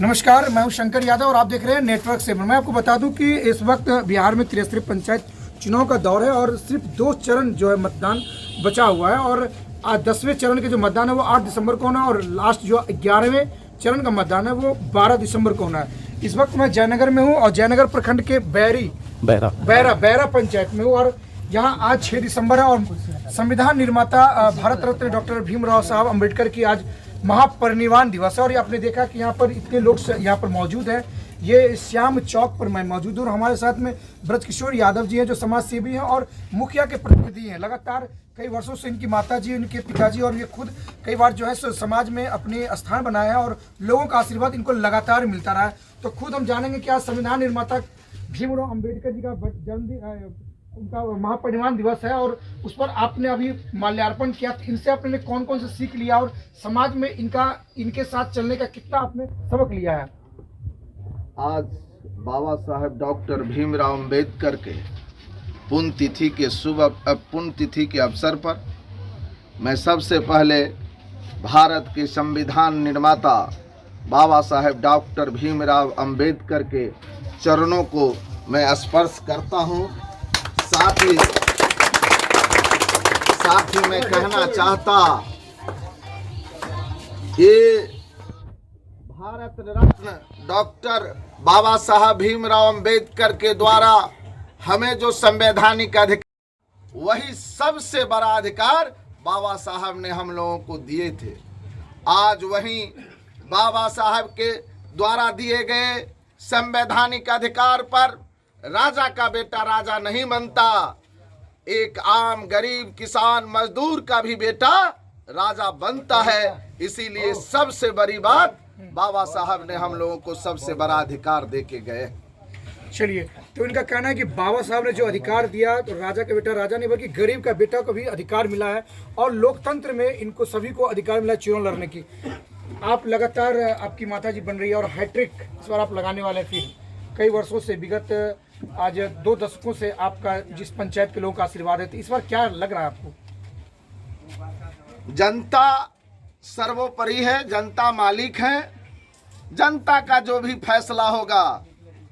नमस्कार, मैं हूं शंकर यादव और आप देख रहे हैं नेटवर्क से। मैं आपको बता दूं कि इस वक्त बिहार में त्रिस्तरीय पंचायत चुनाव का दौर है और सिर्फ 2 चरण जो है मतदान बचा हुआ है। और आज 10वें चरण के जो मतदान है वो 8 दिसंबर को होना है और लास्ट जो 11वें चरण का मतदान है वो 12 दिसंबर को होना है। इस वक्त मैं जयनगर में हूँ और जयनगर प्रखंड के बैरा पंचायत में हूँ। और यहाँ आज 6 दिसंबर है और संविधान निर्माता भारत रत्न डॉक्टर भीमराव साहब अम्बेडकर की आज महापरिनिर्वाण दिवस है। और आपने देखा कि यहाँ पर इतने लोग यहाँ पर मौजूद हैं। ये श्याम चौक पर मैं मौजूद हूँ और हमारे साथ में ब्रजकिशोर यादव जी हैं जो समाज सेवी हैं और मुखिया के प्रतिनिधि हैं। लगातार कई वर्षों से इनकी माताजी, इनके पिताजी और ये खुद कई बार जो है समाज में अपने स्थान बनाया है और लोगों का आशीर्वाद इनको लगातार मिलता रहा है। तो खुद हम जानेंगे कि आज संविधान निर्माता भीमराव अम्बेडकर जी का जन्मदिन, उनका महापरिनिर्वाण दिवस है और उस पर आपने अभी माल्यार्पण किया। इनसे आपने कौन कौन से सीख लिया और समाज में इनके साथ चलने का कितना आपने सबक लिया है? आज बाबा साहेब डॉक्टर भीमराव अम्बेडकर के पुण्यतिथि के अवसर पर मैं सबसे पहले भारत के संविधान निर्माता बाबा साहेब डॉक्टर भीमराव अम्बेडकर के चरणों को मैं स्पर्श करता हूँ। साथ ही मैं कहना चाहता, ये भारत रत्न डॉक्टर बाबा साहब भीमराव अम्बेडकर के द्वारा हमें जो संवैधानिक अधिकार, वही सबसे बड़ा अधिकार बाबा साहब ने हम लोगों को दिए थे। आज वही बाबा साहब के द्वारा दिए गए संवैधानिक अधिकार पर राजा का बेटा राजा नहीं बनता, एक आम गरीब किसान मजदूर का भी बेटा राजा बनता है। इसीलिए सबसे बड़ी बात, बाबा साहब ने हम लोगों को सबसे बड़ा अधिकार दे के गए। चलिए, तो इनका कहना है कि बाबा साहब ने जो अधिकार दिया तो राजा का बेटा राजा नहीं बल्कि गरीब का बेटा को भी अधिकार मिला है और लोकतंत्र में इनको सभी को अधिकार मिला चुनाव लड़ने की। आप लगातार, आपकी माताजी बन रही है और हैट्रिक इस बार आप लगाने वाले हैं। फिर कई वर्षों से, विगत आज 2 दशकों से आपका जिस पंचायत के लोगों का आशीर्वाद है, तो इस बार क्या लग रहा है आपको? जनता सर्वोपरि है, जनता मालिक है। जनता का जो भी फैसला होगा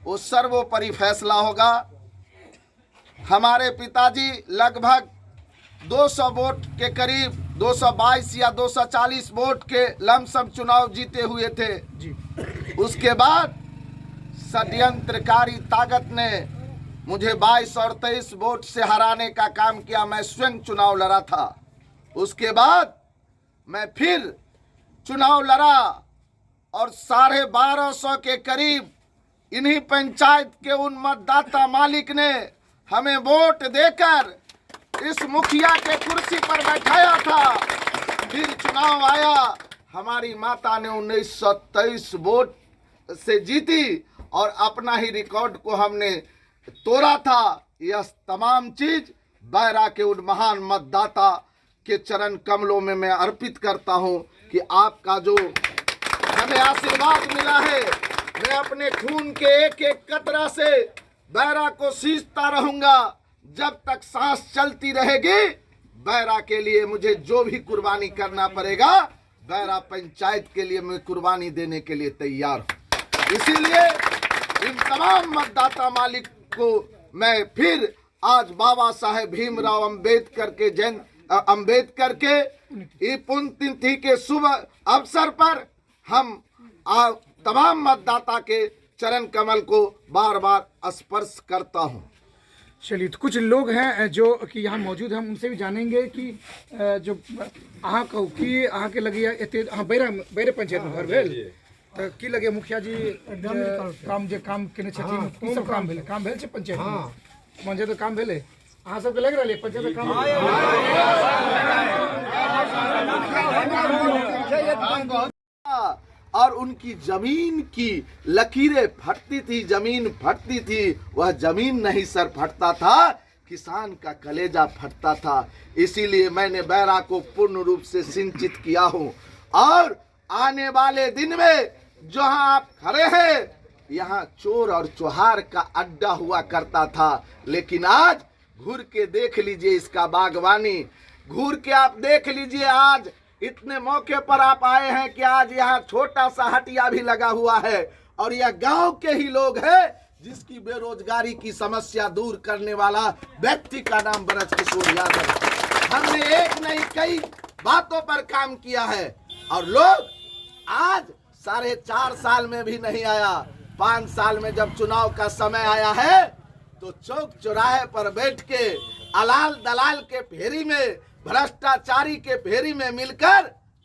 वो सर्वोपरि फैसला होगा। हमारे पिताजी लगभग 200 वोट के करीब, 222 या 240 वोट के लमसम चुनाव जीते हुए थे जी। उसके बाद षड्यंत्रकारी ताकत ने मुझे 22 और 23 वोट से हराने का काम किया। मैं स्वयं चुनाव लड़ा था। उसके बाद मैं फिर चुनाव लड़ा और 1250 के करीब इन्हीं पंचायत के उन मतदाता मालिक ने हमें वोट देकर इस मुखिया के कुर्सी पर बैठाया था। फिर चुनाव आया, हमारी माता ने 1923 वोट से जीती और अपना ही रिकॉर्ड को हमने तोड़ा था। यह तमाम चीज बैरा के उन महान मतदाता के चरण कमलों में मैं अर्पित करता हूं कि आपका जो हमें आशीर्वाद मिला है, मैं अपने खून के एक एक कतरा से बैरा को सींचता रहूंगा जब तक सांस चलती रहेगी। बैरा के लिए मुझे जो भी कुर्बानी करना पड़ेगा, बैरा पंचायत के लिए मैं कुर्बानी देने के लिए तैयार हूं। इसीलिए इन तमाम मतदाता मालिक को मैं फिर आज बाबा साहेब भीमराव अम्बेडकर के पुण्यतिथि के शुभ अवसर पर हम तमाम मतदाता के चरण कमल को बार बार स्पर्श करता हूं। चलिए, तो कुछ लोग हैं जो कि यहाँ मौजूद हैं, उनसे भी जानेंगे कि जो अहाँ के लगे बैरे पंचायत में घर भेल तो की लगे मुखिया जी काम केने छथिन, की सब काम भेल छै पंचायत में? पंचायत काम भेले, अहाँ सबके लग रहले पंचायत काम? और उनकी जमीन की लकीरें फटती थी, जमीन फटती थी। वह जमीन नहीं सर फटता था, किसान का कलेजा फटता था। इसीलिए मैंने बैरा को पूर्ण रूप से सिंचित किया हूँ। और आने वाले दिन में जहाँ आप खड़े हैं, यहाँ चोर और चोहार का अड्डा हुआ करता था, लेकिन आज घूर के देख लीजिए इसका बागवानी, घूर के आप देख लीजिए आज इतने मौके पर आप आए हैं कि आज यहाँ छोटा सा हटिया भी लगा हुआ है और यह गांव के ही लोग हैं जिसकी बेरोजगारी की समस्या दूर करने वाला व्यक्ति का नाम ब्रजकिशोर यादव। हमने एक नहीं कई बातों पर काम किया है और लोग आज 4.5 साल में भी नहीं आया, 5 साल में जब चुनाव का समय आया है तो चौक चौराहे पर बैठ के अलाल दलाल के फेरी में, भ्रष्टाचारी के फेरी में मिलकर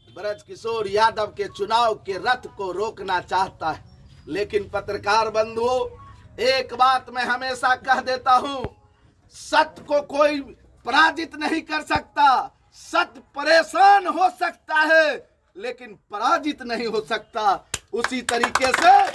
ब्रजकिशोर यादव के चुनाव के रथ को रोकना चाहता है। लेकिन पत्रकार बंधुओं, एक बात मैं हमेशा कह देता हूं, सत्य को कोई पराजित नहीं कर सकता। सत्य परेशान हो सकता है लेकिन पराजित नहीं हो सकता। उसी तरीके से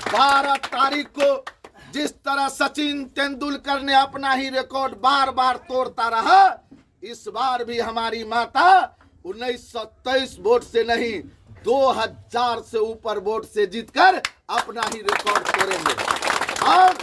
12 तारीख को जिस तरह सचिन तेंदुलकर ने अपना ही रिकॉर्ड बार बार तोड़ता रहा, इस बार भी हमारी माता 1923 वोट से नहीं 2000 से ऊपर वोट से जीतकर अपना ही रिकॉर्ड तोड़ेंगे। और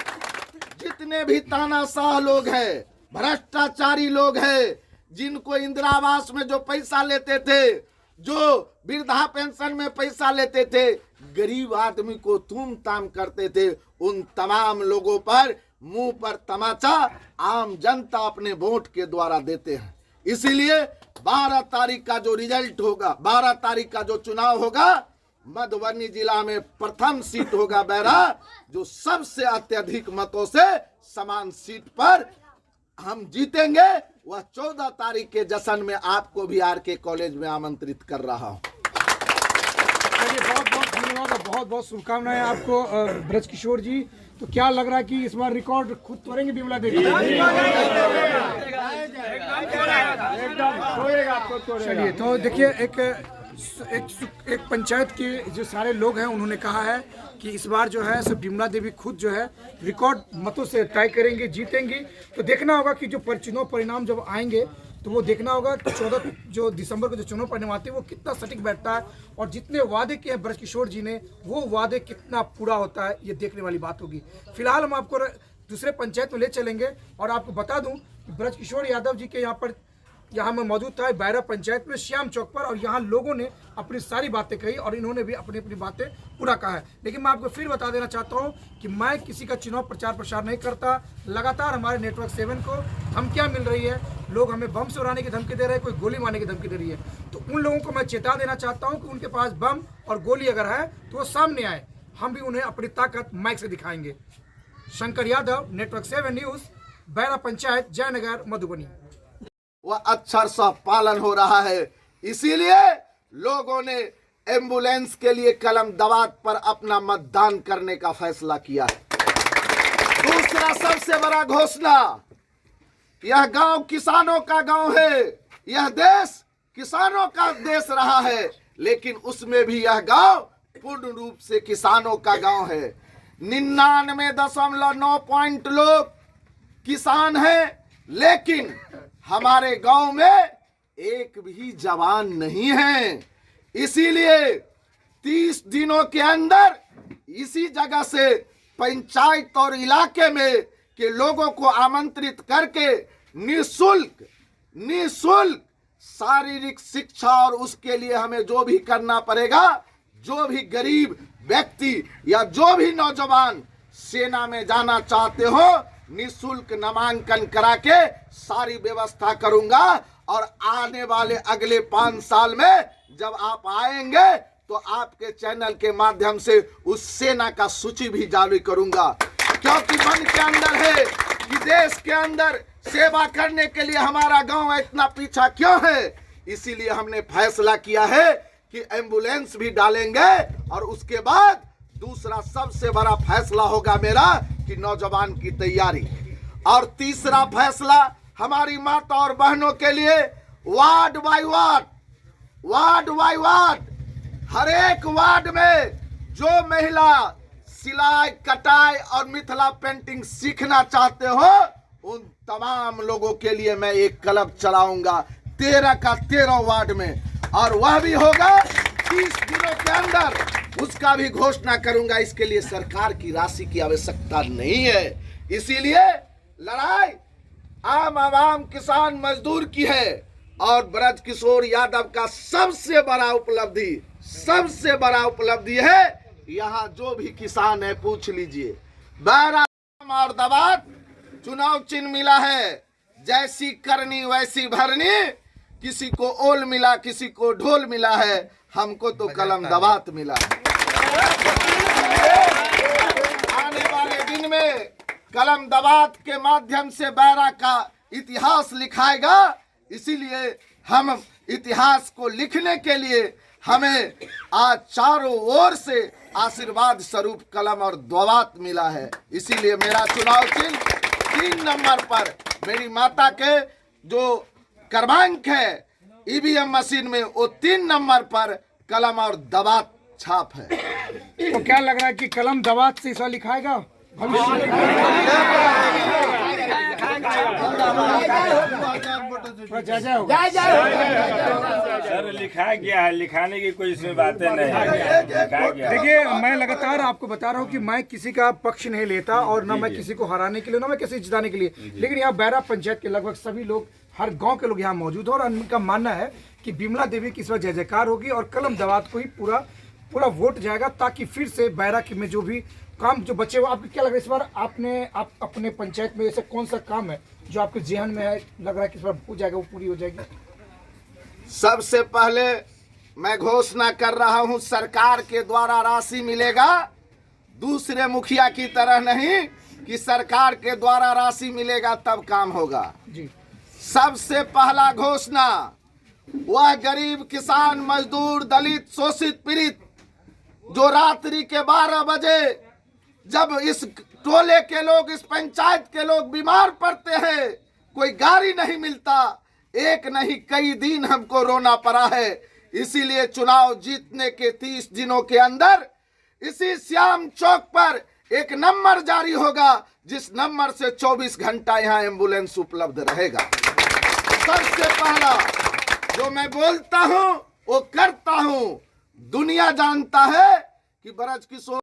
जितने भी तानाशाह लोग हैं, भ्रष्टाचारी लोग हैं, जिनको इंदिरा आवास में जो पैसा लेते थे, जो वृद्धा पेंशन में पैसा लेते थे, गरीब आदमी को तुम ताम करते थे, उन तमाम लोगों पर मुंह पर तमाचा आम जनता अपने वोट के द्वारा देते हैं। इसीलिए 12 तारीख का जो रिजल्ट होगा, 12 तारीख का जो चुनाव होगा, मधुबनी जिला में प्रथम सीट होगा बैरा, जो सबसे अत्यधिक मतों से समान सीट पर हम जीतेंगे। वह 14 तारीख के जश्न में आपको भी आरके कॉलेज में आमंत्रित कर रहा हूं। बहुत बहुत धन्यवाद और बहुत बहुत शुभकामनाएं आपको ब्रजकिशोर जी। तो क्या लग रहा है कि इस बार रिकॉर्ड खुद तोड़ेंगे बिमला देवी? चलिए, तो देखिए एक पंचायत के जो सारे लोग हैं उन्होंने कहा है कि इस बार जो है सब बिमला देवी खुद जो है रिकॉर्ड मतों से तय करेंगे, जीतेंगी। तो देखना होगा कि जो चुनाव परिणाम जब आएंगे तो वो देखना होगा कि 14 जो दिसंबर को जो चुनाव परिणाम आते हैं वो कितना सटीक बैठता है और जितने वादे किए हैं ब्रजकिशोर जी ने वो वादे कितना पूरा होता है, ये देखने वाली बात होगी। फिलहाल हम आपको दूसरे पंचायत में ले चलेंगे और आपको बता दूं कि ब्रजकिशोर यादव जी के यहाँ मैं मौजूद था बैरा पंचायत में श्याम चौक पर, और यहाँ लोगों ने अपनी सारी बातें कही और इन्होंने भी अपनी अपनी बातें पूरा कहा है। लेकिन मैं आपको फिर बता देना चाहता हूँ कि मैं किसी का चुनाव प्रचार प्रसार नहीं करता। लगातार हमारे नेटवर्क 7 को धमकियाँ मिल रही है, लोग हमें बम से उड़ाने की धमकी दे रहे हैं, कोई गोली मारने की धमकी दे रही है। तो उन लोगों को मैं चेता देना चाहता हूँ कि उनके पास बम और गोली अगर है तो वो सामने आए, हम भी उन्हें अपनी ताकत माइक से दिखाएंगे। Shankar Yadav, network 7 news, Baira panchayat, Jaynagar, Madhubani. वह अक्षर सा पालन हो रहा है, इसीलिए लोगों ने एम्बुलेंस के लिए कलम दवात पर अपना मतदान करने का फैसला किया है। दूसरा सबसे बड़ा घोषणा, यह गांव किसानों का गांव है, यह देश किसानों का देश रहा है, लेकिन उसमें भी यह गांव पूर्ण रूप से किसानों का गांव है। 99.9 लोग किसान हैं, लेकिन हमारे गांव में एक भी जवान नहीं है। इसीलिए 30 दिनों के अंदर इसी जगह से पंचायत और इलाके में के लोगों को आमंत्रित करके निःशुल्क शारीरिक शिक्षा, और उसके लिए हमें जो भी करना पड़ेगा, जो भी गरीब व्यक्ति या जो भी नौजवान सेना में जाना चाहते हो, निःशुल्क नामांकन करा के सारी व्यवस्था करूंगा। और आने वाले अगले 5 साल में जब आप आएंगे तो आपके चैनल के माध्यम से उस सेना का सूची भी जारी करूंगा, क्योंकि मन के अंदर है कि देश के अंदर सेवा करने के लिए हमारा गांव इतना पीछा क्यों है। इसीलिए हमने फैसला किया है कि एम्बुलेंस भी डालेंगे, और उसके बाद दूसरा सबसे बड़ा फैसला होगा मेरा कि नौजवान की तैयारी। और तीसरा फैसला हमारी माता और बहनों के लिए वार्ड बाय वार्ड, हर एक वार्ड में जो महिला सिलाई, कटाई और मिथिला पेंटिंग सीखना चाहते हो, उन तमाम लोगों के लिए मैं एक क्लब चलाऊंगा 13 का 13 वार्ड में, और वह भी होगा 30 दिनों के अंदर, उसका भी घोषणा करूंगा। इसके लिए सरकार की राशि की आवश्यकता नहीं है। इसीलिए लड़ाई आम आवाम, किसान, मजदूर की है, और ब्रजकिशोर यादव का सबसे बड़ा उपलब्धि है, यहाँ जो भी किसान है पूछ लीजिए, बैरा और दबात चुनाव चिन्ह मिला है। जैसी करनी वैसी भरनी, किसी को ओल मिला, किसी को ढोल मिला है, हमको तो कलम दबात मिला है। आने वाले दिन में कलम दबात के माध्यम से बैरा का इतिहास लिखाएगा। इसीलिए हम इतिहास को लिखने के लिए हमें आज चारों ओर से आशीर्वाद स्वरूप कलम और दबात मिला है। इसीलिए मेरा चुनाव चिन्ह 3 नंबर पर, मेरी माता के जो क्रमांक है ईवीएम मशीन में, वो 3 नंबर पर कलम और दबात छाप है। तो क्या लग रहा है कि कलम दबात से इस बार लिखाएगा? सर लिखा गया है, लिखाने की कोई इसमें बातें नहीं है, लिखा गया। देखिए, मैं लगातार आपको बता रहा हूँ कि मैं किसी का पक्ष नहीं लेता और ना मैं किसी को हराने के लिए, ना मैं किसी को जिताने के लिए, लेकिन यहाँ बैरा पंचायत के लगभग सभी लोग, हर गांव के लोग यहाँ मौजूद हैं और उनका मानना है कि बिमला देवी की इस बार जय जयकार होगी और कलम दबात को ही पूरा वोट जाएगा, ताकि फिर से बैरा में जो भी काम जो बचे हुए, आपको क्या लग रहा है इस बार आप अपने पंचायत में ऐसा कौन सा काम है जो आपके जहन में है, लग रहा है कि इस बार हो जाएगा, वो पूरी हो जाएगी? सबसे पहले मैं घोषणा कर रहा हूं, सरकार के द्वारा राशि मिलेगा, दूसरे मुखिया की तरह नहीं कि सरकार के द्वारा राशि मिलेगा तब काम होगा जी। सबसे पहला घोषणा, वह गरीब किसान, मजदूर, दलित, शोषित, पीड़ित जो रात्रि के 12 बजे जब इस टोले के लोग, इस पंचायत के लोग बीमार पड़ते हैं, कोई गाड़ी नहीं मिलता, एक नहीं कई दिन हमको रोना पड़ा है। इसीलिए चुनाव जीतने के 30 दिनों के अंदर इसी श्याम चौक पर एक नंबर जारी होगा, जिस नंबर से 24 घंटा यहाँ एम्बुलेंस उपलब्ध रहेगा। सबसे पहला जो मैं बोलता हूँ वो करता हूँ। दुनिया जानता है कि ब्रजकिशोर